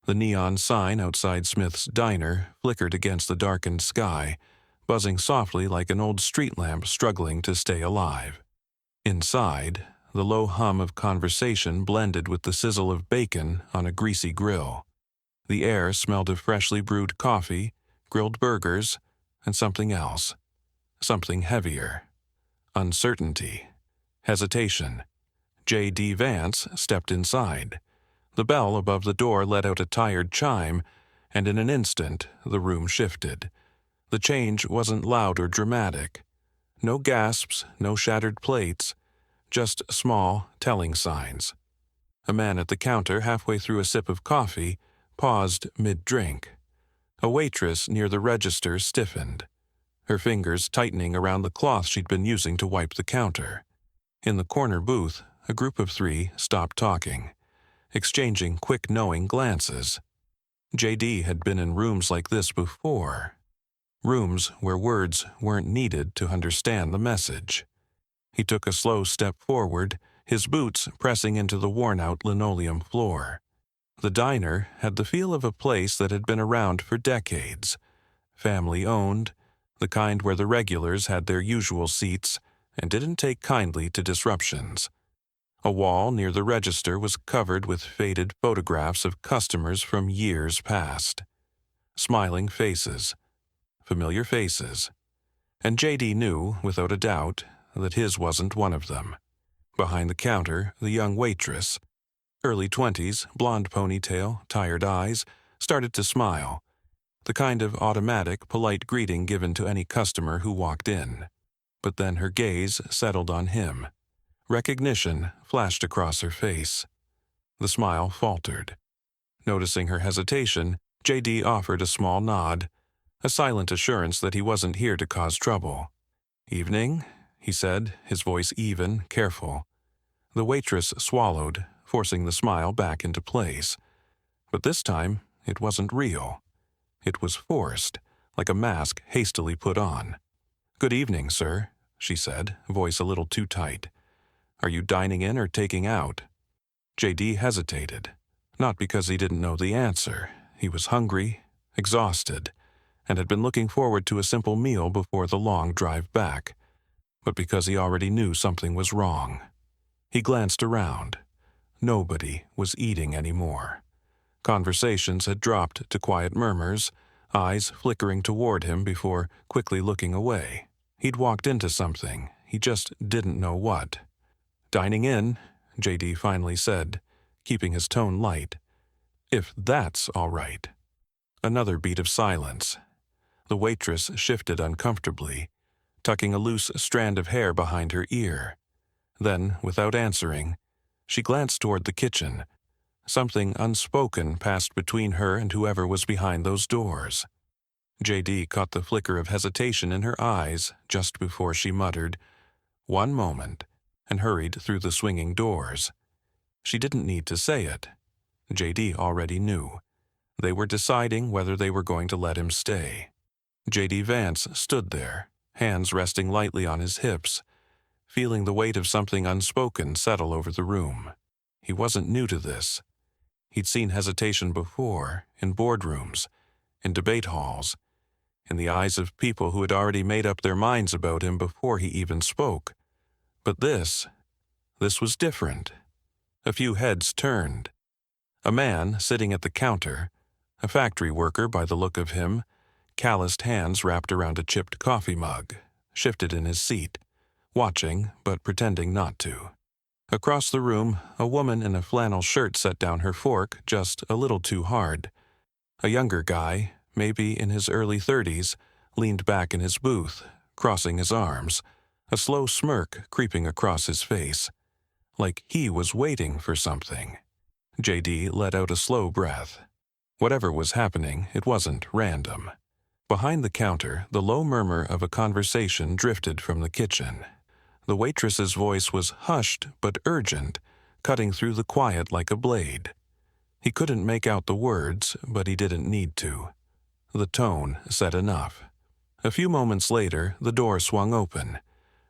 The neon sign outside Smith's diner flickered against the darkened sky, buzzing softly like an old street lamp struggling to stay alive. Inside, the low hum of conversation blended with the sizzle of bacon on a greasy grill. The air smelled of freshly brewed coffee, grilled burgers, and something else. Something heavier. Uncertainty. Hesitation. JD Vance stepped inside. The bell above the door let out a tired chime, and in an instant the room shifted. The change wasn't loud or dramatic. No gasps, no shattered plates, just small, telling signs. A man at the counter, halfway through a sip of coffee, paused mid-drink. A waitress near the register stiffened, her fingers tightening around the cloth she'd been using to wipe the counter. In the corner booth, a group of three stopped talking, exchanging quick knowing glances. JD had been in rooms like this before. Rooms where words weren't needed to understand the message. He took a slow step forward, his boots pressing into the worn-out linoleum floor. The diner had the feel of a place that had been around for decades. Family-owned, the kind where the regulars had their usual seats and didn't take kindly to disruptions. A wall near the register was covered with faded photographs of customers from years past. Smiling faces. Familiar faces. And JD knew, without a doubt, that his wasn't one of them. Behind the counter, the young waitress, early 20s, blonde ponytail, tired eyes, started to smile. The kind of automatic, polite greeting given to any customer who walked in. But then her gaze settled on him. Recognition flashed across her face. The smile faltered. Noticing her hesitation, JD offered a small nod, a silent assurance that he wasn't here to cause trouble. "Evening," he said, his voice even, careful. The waitress swallowed, forcing the smile back into place. But this time, it wasn't real. It was forced, like a mask hastily put on. "Good evening, sir," she said, voice a little too tight. "Are you dining in or taking out?" JD hesitated, not because he didn't know the answer. He was hungry, exhausted, and had been looking forward to a simple meal before the long drive back, but because he already knew something was wrong. He glanced around. Nobody was eating anymore. Conversations had dropped to quiet murmurs, eyes flickering toward him before quickly looking away. He'd walked into something, he just didn't know what. "Dining in," JD finally said, keeping his tone light. "If that's all right." Another beat of silence. The waitress shifted uncomfortably, tucking a loose strand of hair behind her ear. Then, without answering, she glanced toward the kitchen. Something unspoken passed between her and whoever was behind those doors. JD caught the flicker of hesitation in her eyes just before she muttered, "One moment," and hurried through the swinging doors. She didn't need to say it. JD already knew. They were deciding whether they were going to let him stay. JD Vance stood there, hands resting lightly on his hips, feeling the weight of something unspoken settle over the room. He wasn't new to this. He'd seen hesitation before, in boardrooms, in debate halls, in the eyes of people who had already made up their minds about him before he even spoke. But this was different. A few heads turned. A man sitting at the counter, a factory worker by the look of him, calloused hands wrapped around a chipped coffee mug, shifted in his seat, watching but pretending not to. Across the room, a woman in a flannel shirt set down her fork just a little too hard. A younger guy, maybe in his early 30s, leaned back in his booth, crossing his arms, a slow smirk creeping across his face, like he was waiting for something. JD let out a slow breath. Whatever was happening, it wasn't random. Behind the counter, the low murmur of a conversation drifted from the kitchen. The waitress's voice was hushed but urgent, cutting through the quiet like a blade. He couldn't make out the words, but he didn't need to. The tone said enough. A few moments later, the door swung open.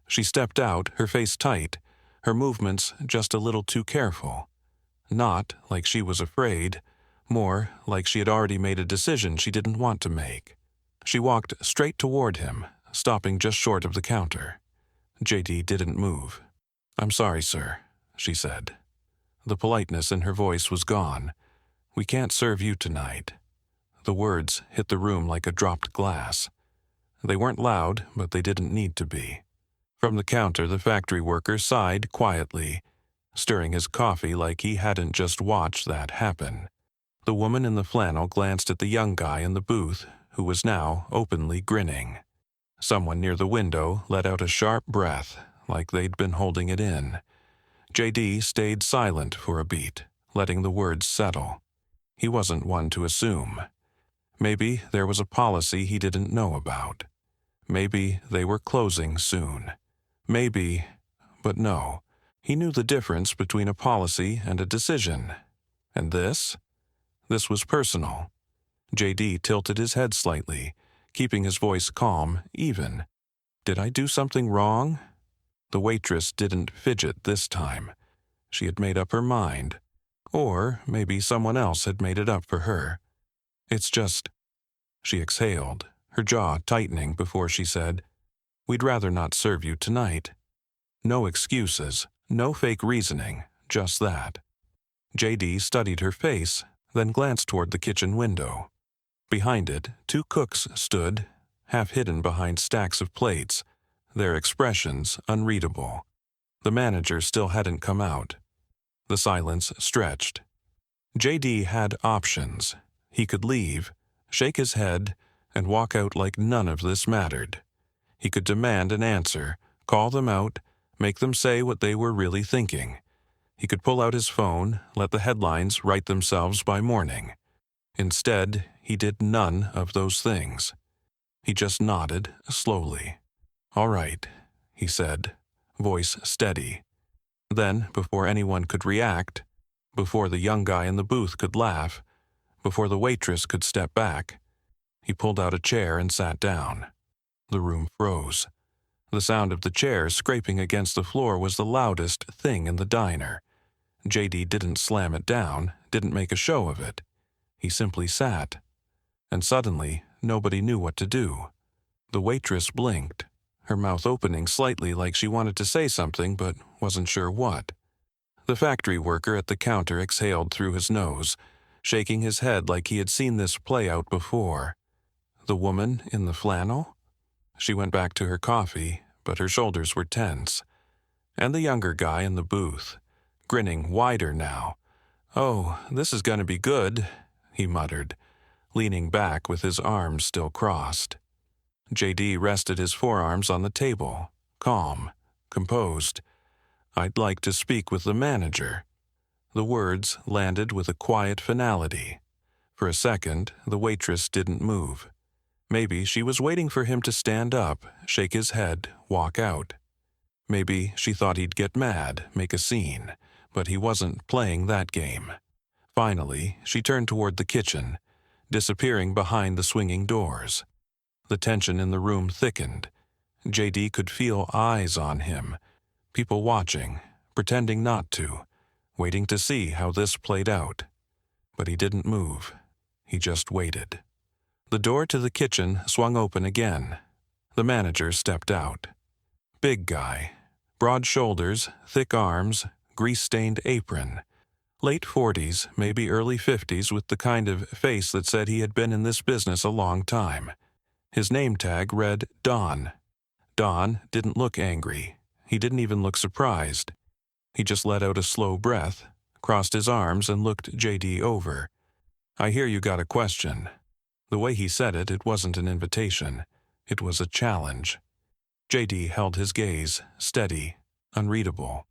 She stepped out, her face tight, her movements just a little too careful. Not like she was afraid, more like she had already made a decision she didn't want to make. She walked straight toward him, stopping just short of the counter. JD didn't move. "I'm sorry, sir," she said. The politeness in her voice was gone. "We can't serve you tonight." The words hit the room like a dropped glass. They weren't loud, but they didn't need to be. From the counter, the factory worker sighed quietly, stirring his coffee like he hadn't just watched that happen. The woman in the flannel glanced at the young guy in the booth, who was now openly grinning. Someone near the window let out a sharp breath, like they'd been holding it in. JD stayed silent for a beat, letting the words settle. He wasn't one to assume. Maybe there was a policy he didn't know about. Maybe they were closing soon. Maybe, but no. He knew the difference between a policy and a decision. And this? This was personal. JD tilted his head slightly, keeping his voice calm, even. "Did I do something wrong?" The waitress didn't fidget this time. She had made up her mind. Or maybe someone else had made it up for her. "It's just—" She exhaled, her jaw tightening before she said, "We'd rather not serve you tonight." No excuses, no fake reasoning, just that. JD studied her face, then glanced toward the kitchen window. Behind it, two cooks stood, half hidden behind stacks of plates, their expressions unreadable. The manager still hadn't come out. The silence stretched. JD had options. He could leave, shake his head, and walk out like none of this mattered. He could demand an answer, call them out, make them say what they were really thinking. He could pull out his phone, let the headlines write themselves by morning. Instead, he did none of those things. He just nodded slowly. "All right," he said, voice steady. Then, before anyone could react, before the young guy in the booth could laugh, before the waitress could step back, he pulled out a chair and sat down. The room froze. The sound of the chair scraping against the floor was the loudest thing in the diner. JD didn't slam it down, didn't make a show of it. He simply sat. And suddenly, nobody knew what to do. The waitress blinked, her mouth opening slightly like she wanted to say something but wasn't sure what. The factory worker at the counter exhaled through his nose, shaking his head like he had seen this play out before. The woman in the flannel? She went back to her coffee, but her shoulders were tense. And the younger guy in the booth, grinning wider now. "Oh, this is going to be good," he muttered, leaning back with his arms still crossed. JD rested his forearms on the table, calm, composed. "I'd like to speak with the manager." The words landed with a quiet finality. For a second, the waitress didn't move. Maybe she was waiting for him to stand up, shake his head, walk out. Maybe she thought he'd get mad, make a scene, but he wasn't playing that game. Finally, she turned toward the kitchen, disappearing behind the swinging doors. The tension in the room thickened. JD could feel eyes on him, people watching, pretending not to, waiting to see how this played out. But he didn't move. He just waited. The door to the kitchen swung open again. The manager stepped out. Big guy. Broad shoulders, thick arms, grease-stained apron. Late 40s, maybe early 50s, with the kind of face that said he had been in this business a long time. His name tag read Don. Don didn't look angry. He didn't even look surprised. He just let out a slow breath, crossed his arms, and looked JD over. "I hear you got a question." The way he said it, it wasn't an invitation. It was a challenge. JD held his gaze, steady, unreadable.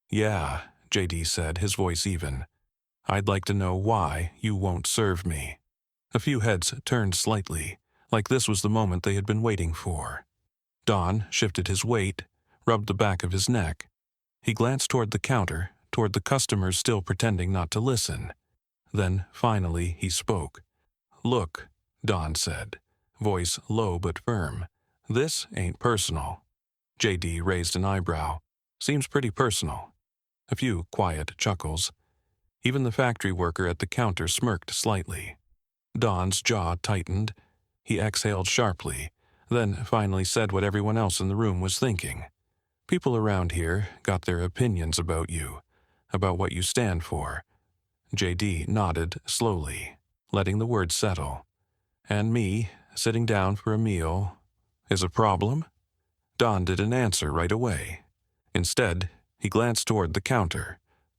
"Yeah," JD said, his voice even. "I'd like to know why you won't serve me." A few heads turned slightly, like this was the moment they had been waiting for. Don shifted his weight, rubbed the back of his neck. He glanced toward the counter, toward the customers still pretending not to listen. Then, finally, he spoke. "Look," Don said, voice low but firm. "This ain't personal." JD raised an eyebrow. "Seems pretty personal." A few quiet chuckles. Even the factory worker at the counter smirked slightly. Don's jaw tightened. He exhaled sharply, then finally said what everyone else in the room was thinking. People around here got their opinions about you, about what you stand for. JD nodded slowly, letting the words settle. And me, sitting down for a meal, is a problem? Don didn't answer right away. Instead, he glanced toward the counter,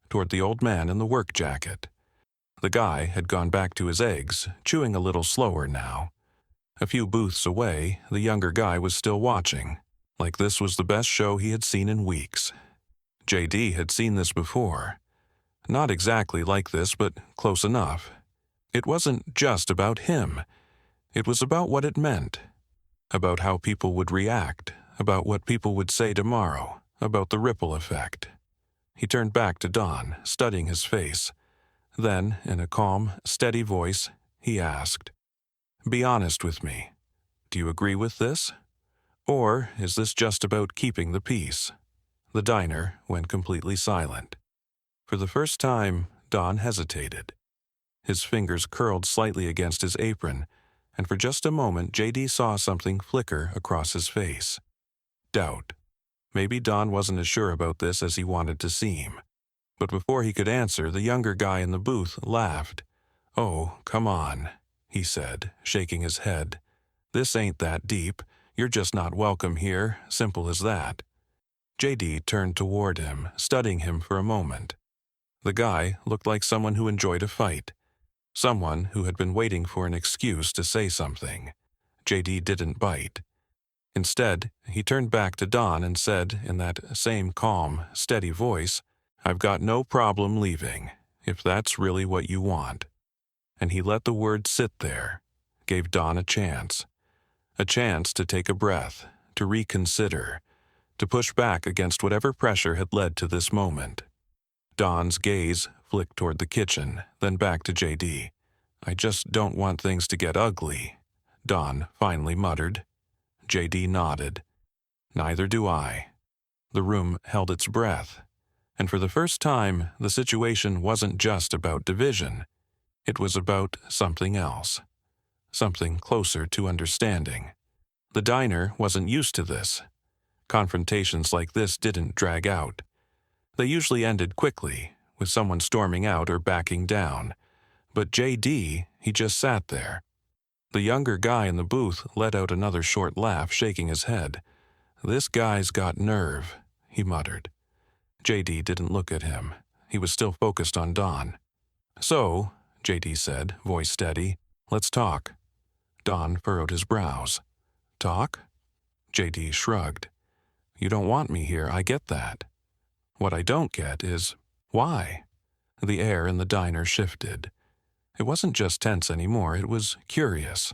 toward the old man in the work jacket. The guy had gone back to his eggs, chewing a little slower now. A few booths away, the younger guy was still watching, like this was the best show he had seen in weeks. JD had seen this before. Not exactly like this, but close enough. It wasn't just about him. It was about what it meant. About how people would react, about what people would say tomorrow, about the ripple effect. He turned back to Don, studying his face. Then, in a calm, steady voice, he asked, "Be honest with me. Do you agree with this? Or is this just about keeping the peace?" The diner went completely silent. For the first time, Don hesitated. His fingers curled slightly against his apron, and for just a moment JD saw something flicker across his face. Doubt. Maybe Don wasn't as sure about this as he wanted to seem. But before he could answer, the younger guy in the booth laughed. "Oh, come on," he said, shaking his head. "This ain't that deep. You're just not welcome here, simple as that." JD turned toward him, studying him for a moment. The guy looked like someone who enjoyed a fight. Someone who had been waiting for an excuse to say something. JD didn't bite. Instead, he turned back to Don and said in that same calm, steady voice, "I've got no problem leaving, if that's really what you want." And he let the word sit there, gave Don a chance to take a breath, to reconsider, to push back against whatever pressure had led to this moment. Don's gaze flicked toward the kitchen, then back to JD. "I just don't want things to get ugly," Don finally muttered. JD nodded. "Neither do I." The room held its breath, and for the first time, the situation wasn't just about division. It was about something else, something closer to understanding. The diner wasn't used to this. Confrontations like this didn't drag out. They usually ended quickly, with someone storming out or backing down. But JD, he just sat there. The younger guy in the booth let out another short laugh, shaking his head. "This guy's got nerve," he muttered. JD didn't look at him. He was still focused on Don. "So," JD said, voice steady, "let's talk." Don furrowed his brows. "Talk?" JD shrugged. "You don't want me here, I get that. What I don't get is, why?" The air in the diner shifted. It wasn't just tense anymore, it was curious.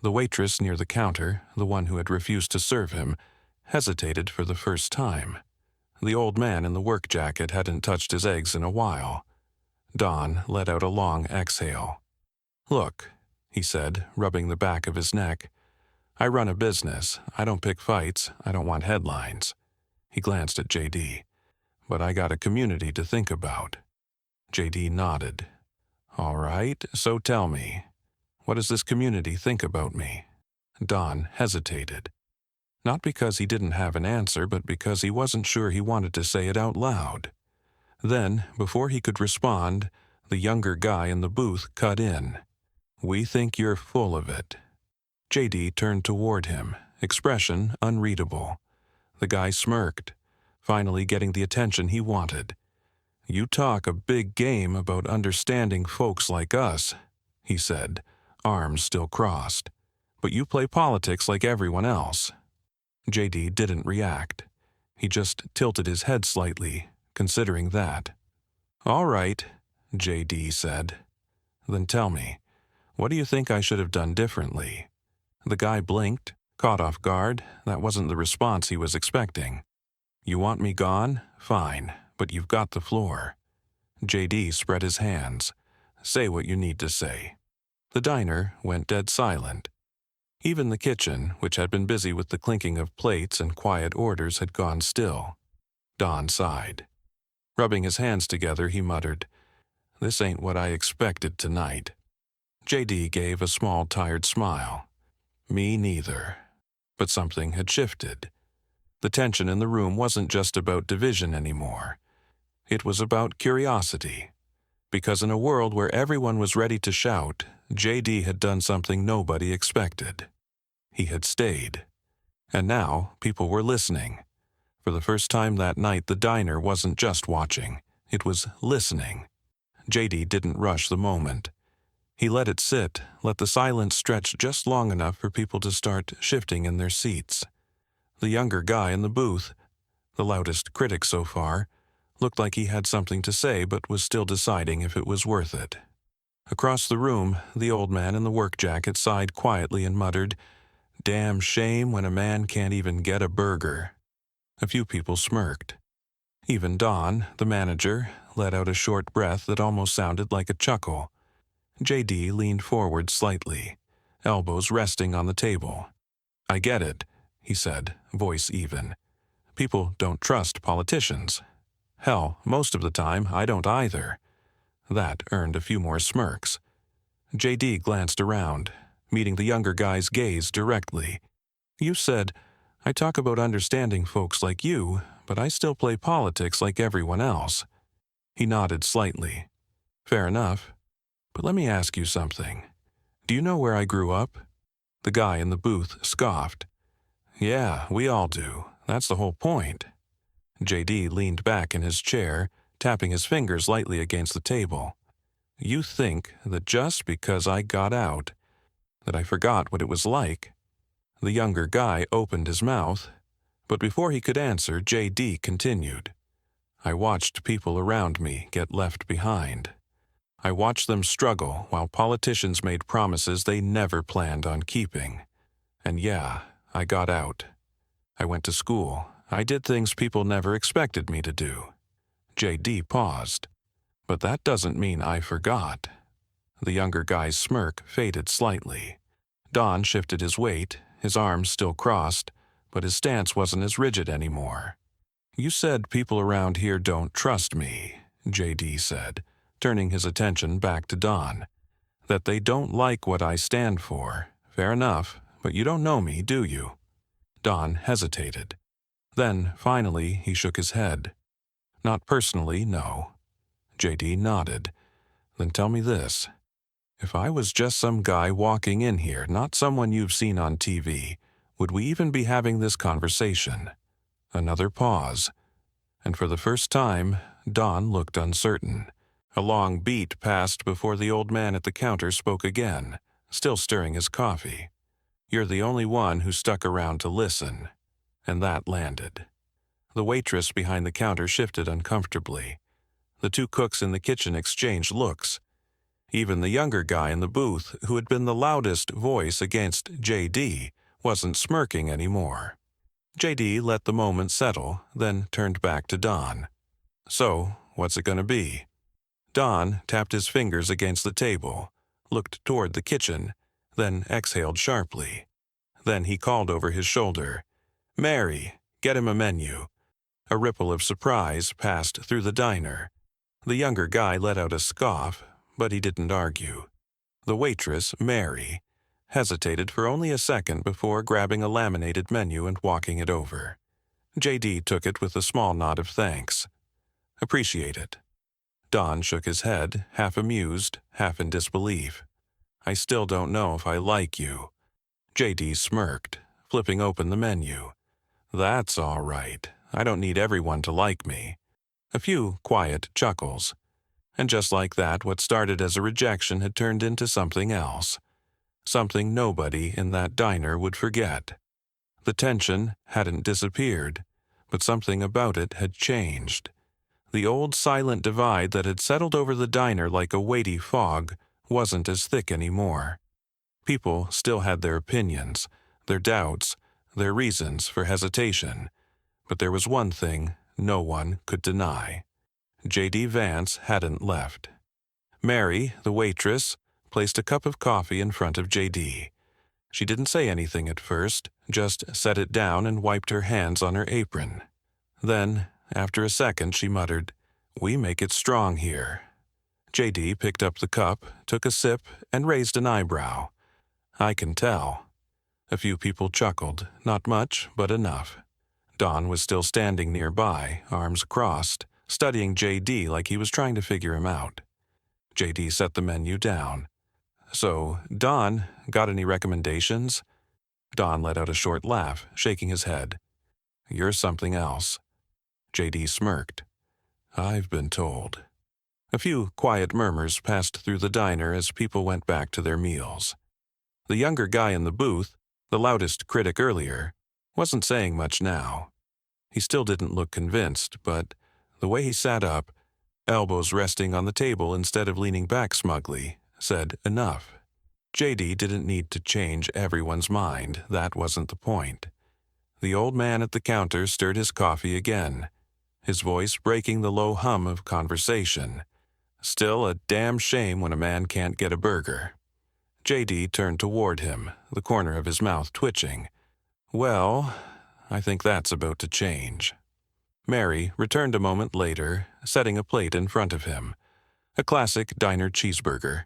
The waitress near the counter, the one who had refused to serve him, hesitated for the first time. The old man in the work jacket hadn't touched his eggs in a while. Don let out a long exhale. "Look," he said, rubbing the back of his neck, "I run a business. I don't pick fights. I don't want headlines." He glanced at JD. "But I got a community to think about." JD nodded. "All right, so tell me, what does this community think about me?" Don hesitated. Not because he didn't have an answer, but because he wasn't sure he wanted to say it out loud. Then, before he could respond, the younger guy in the booth cut in. "We think you're full of it." JD turned toward him, expression unreadable. The guy smirked, finally getting the attention he wanted. "You talk a big game about understanding folks like us," he said, arms still crossed. "But you play politics like everyone else." JD didn't react. He just tilted his head slightly, considering that. "All right," JD said. "Then tell me, what do you think I should have done differently?" The guy blinked, caught off guard. That wasn't the response he was expecting. "You want me gone? Fine, but you've got the floor." JD spread his hands. "Say what you need to say." The diner went dead silent. Even the kitchen, which had been busy with the clinking of plates and quiet orders, had gone still. Don sighed. Rubbing his hands together, he muttered, This ain't what I expected tonight." JD gave a small, tired smile. "Me neither." But something had shifted. The tension in the room wasn't just about division anymore. It was about curiosity. Because in a world where everyone was ready to shout, JD had done something nobody expected. He had stayed. And now people were listening. For the first time that night, the diner wasn't just watching. It was listening. JD didn't rush the moment. He let it sit, let the silence stretch just long enough for people to start shifting in their seats. The younger guy in the booth, the loudest critic so far, looked like he had something to say but was still deciding if it was worth it. Across the room, the old man in the work jacket sighed quietly and muttered, "Damn shame when a man can't even get a burger." A few people smirked. Even Don, the manager, let out a short breath that almost sounded like a chuckle. JD leaned forward slightly, elbows resting on the table. "I get it," he said, voice even. "People don't trust politicians. Hell, most of the time, I don't either." That earned a few more smirks. JD glanced around, meeting the younger guy's gaze directly. "You said, I talk about understanding folks like you, but I still play politics like everyone else." He nodded slightly. "Fair enough. But let me ask you something. Do you know where I grew up?" The guy in the booth scoffed. "Yeah, we all do. That's the whole point." JD leaned back in his chair, tapping his fingers lightly against the table. "You think that just because I got out, that I forgot what it was like?" The younger guy opened his mouth, but before he could answer, JD continued. "I watched people around me get left behind. I watched them struggle while politicians made promises they never planned on keeping. And yeah, I got out. I went to school. I did things people never expected me to do." JD paused. "But that doesn't mean I forgot." The younger guy's smirk faded slightly. Don shifted his weight, his arms still crossed, but his stance wasn't as rigid anymore. "You said people around here don't trust me," JD said, turning his attention back to Don. "That they don't like what I stand for. Fair enough, but you don't know me, do you?" Don hesitated. Then, finally, he shook his head. "Not personally, no." JD nodded. "Then tell me this. If I was just some guy walking in here, not someone you've seen on TV, would we even be having this conversation?" Another pause. And for the first time, Don looked uncertain. A long beat passed before the old man at the counter spoke again, still stirring his coffee. "You're the only one who stuck around to listen." And that landed. The waitress behind the counter shifted uncomfortably. The two cooks in the kitchen exchanged looks. Even the younger guy in the booth, who had been the loudest voice against JD, wasn't smirking anymore. JD let the moment settle, then turned back to Don. "So, what's it gonna be?" Don tapped his fingers against the table, looked toward the kitchen, then exhaled sharply. Then he called over his shoulder, "Mary, get him a menu." A ripple of surprise passed through the diner. The younger guy let out a scoff, but he didn't argue. The waitress, Mary, hesitated for only a second before grabbing a laminated menu and walking it over. JD took it with a small nod of thanks. "Appreciate it." Don shook his head, half amused, half in disbelief. "I still don't know if I like you." JD smirked, flipping open the menu. "That's all right. I don't need everyone to like me." A few quiet chuckles. And just like that, what started as a rejection had turned into something else. Something nobody in that diner would forget. The tension hadn't disappeared, but something about it had changed. The old silent divide that had settled over the diner like a weighty fog wasn't as thick anymore. People still had their opinions, their doubts, their reasons for hesitation. But there was one thing no one could deny. JD Vance hadn't left. Mary, the waitress, placed a cup of coffee in front of JD. She didn't say anything at first, just set it down and wiped her hands on her apron. Then, after a second, she muttered, "We make it strong here." JD picked up the cup, took a sip, and raised an eyebrow. I can tell. A few people chuckled, not much, but enough. Don was still standing nearby, arms crossed, studying JD like he was trying to figure him out. JD set the menu down. "So, Don, got any recommendations?" Don let out a short laugh, shaking his head. "You're something else." JD smirked. "I've been told." A few quiet murmurs passed through the diner as people went back to their meals. The younger guy in the booth, the loudest critic earlier, wasn't saying much now. He still didn't look convinced, but the way he sat up, elbows resting on the table instead of leaning back smugly, said enough. JD didn't need to change everyone's mind, that wasn't the point. The old man at the counter stirred his coffee again, his voice breaking the low hum of conversation. Still a damn shame when a man can't get a burger. JD turned toward him, the corner of his mouth twitching. "Well, I think that's about to change." Mary returned a moment later, setting a plate in front of him. A classic diner cheeseburger.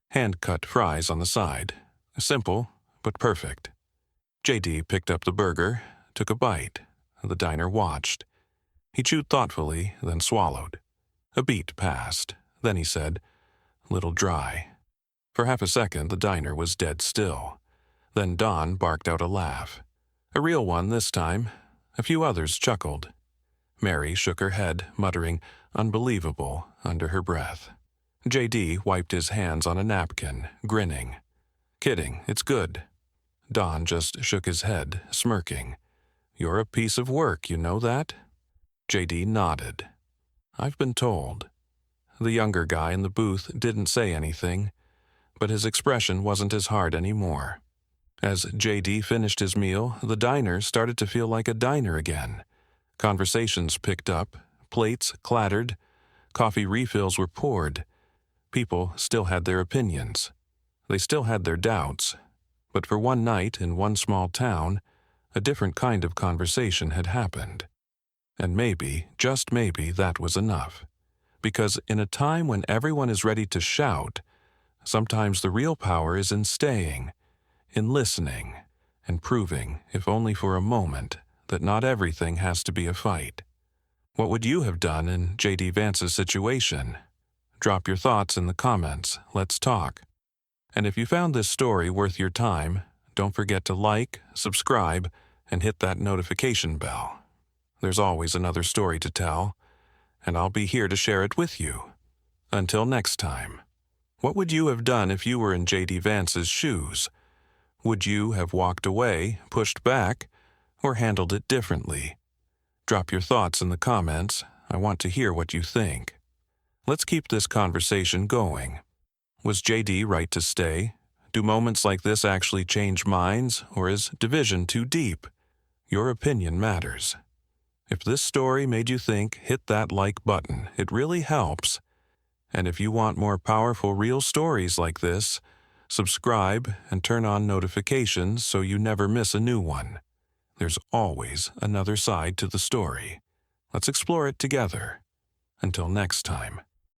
Hand-cut fries on the side. Simple, but perfect. JD picked up the burger, took a bite. The diner watched. He chewed thoughtfully, then swallowed. A beat passed. Then he said, "Little dry." For half a second, the diner was dead still. Then Don barked out a laugh. A real one this time. A few others chuckled. Mary shook her head, muttering, "Unbelievable," under her breath. JD wiped his hands on a napkin, grinning. "Kidding, it's good." Don just shook his head, smirking. "You're a piece of work, you know that?" JD nodded. "I've been told." The younger guy in the booth didn't say anything, but his expression wasn't as hard anymore. As JD finished his meal, the diner started to feel like a diner again. Conversations picked up, plates clattered, coffee refills were poured. People still had their opinions. They still had their doubts. But for one night in one small town, a different kind of conversation had happened. And maybe, just maybe, that was enough. Because in a time when everyone is ready to shout, sometimes the real power is in staying, in listening, and proving, if only for a moment, that not everything has to be a fight. What would you have done in JD Vance's situation? Drop your thoughts in the comments. Let's talk. And if you found this story worth your time, don't forget to like, subscribe, and hit that notification bell. There's always another story to tell, and I'll be here to share it with you. Until next time. What would you have done if you were in JD Vance's shoes? Would you have walked away, pushed back, or handled it differently? Drop your thoughts in the comments. I want to hear what you think. Let's keep this conversation going. Was JD right to stay? Do moments like this actually change minds, or is division too deep? Your opinion matters. If this story made you think, hit that like button. It really helps. And if you want more powerful real stories like this, subscribe and turn on notifications so you never miss a new one. There's always another side to the story. Let's explore it together. Until next time.